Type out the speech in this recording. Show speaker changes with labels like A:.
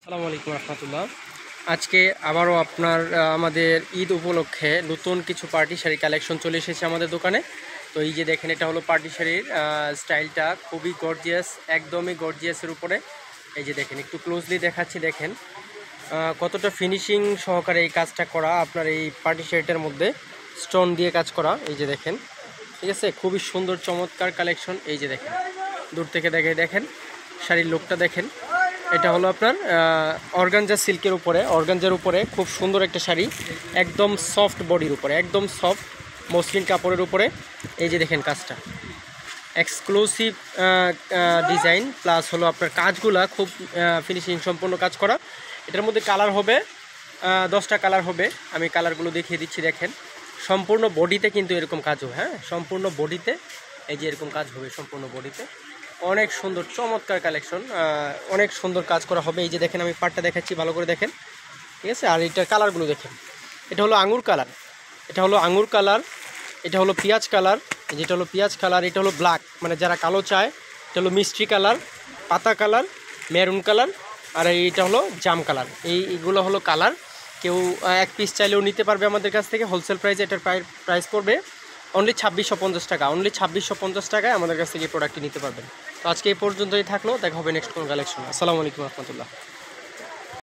A: আসসালামু আলাইকুম রহমতুল্লাহ। আজকে আবারও আপনার আমাদের ঈদ উপলক্ষে নতুন কিছু পার্টি শাড়ি কালেকশন চলে এসেছে আমাদের দোকানে। তো এই যে দেখেন, এটা হলো পার্টি শাড়ির স্টাইলটা খুবই গর্জিয়াস, একদমই গর্জিয়াসের উপরে। এই যে দেখেন, একটু ক্লোজলি দেখাচ্ছি, দেখেন কতটা ফিনিশিং সহকারে এই কাজটা করা। আপনার এই পার্টি শাড়িটার মধ্যে স্টোন দিয়ে কাজ করা, এই যে দেখেন, ঠিক আছে, খুবই সুন্দর চমৎকার কালেকশন। এই যে দেখেন, দূর থেকে দেখেন শাড়ির লুকটা দেখেন। এটা হলো আপনার অর্গানজা সিল্কের উপরে, অর্গানজার উপরে খুব সুন্দর একটা শাড়ি, একদম সফট বডির উপরে, একদম সফট মসলিন কাপড়ের উপরে। এই যে দেখেন কাজটা এক্সক্লুসিভ ডিজাইন, প্লাস হলো আপনার কাজগুলা খুব ফিনিশিং সম্পূর্ণ কাজ করা। এটার মধ্যে কালার হবে 10টা কালার হবে, আমি কালারগুলো দেখিয়ে দিচ্ছি। দেখেন সম্পূর্ণ বডিতে কিন্তু এরকম কাজ হবে, হ্যাঁ সম্পূর্ণ বডিতে এই যে এরকম কাজ হবে, সম্পূর্ণ বডিতে অনেক সুন্দর চমৎকার কালেকশন, অনেক সুন্দর কাজ করা হবে। এই যে দেখেন, আমি পাটটা দেখাচ্ছি, ভালো করে দেখেন, ঠিক আছে। আর এটার কালারগুলো দেখেন, এটা হলো আঙুর কালার, এটা হলো আঙুর কালার, এটা হলো পেঁয়াজ কালার, যেটা হলো পেঁয়াজ কালার, এটা হলো ব্ল্যাক, মানে যারা কালো চায়, এটা হলো মিষ্টি কালার, পাতা কালার, মেরুন কালার, আর এইটা হলো জাম কালার। এইগুলো হলো কালার। কেউ এক পিস চাইলেও নিতে পারবে আমাদের কাছ থেকে। হোলসেল প্রাইসে এটার প্রাইস পড়বে অনলি 2650 টাকা, অনলি 2650 টাকায় আমাদের কাছ থেকে এই প্রোডাক্টটি নিতে পারবেন। তো আজকে এই পর্যন্তই থাকলো, দেখা হবে নেক্সট কোনো কালেকশন। আসসালামু আলাইকুম রহমতুল্লাহ।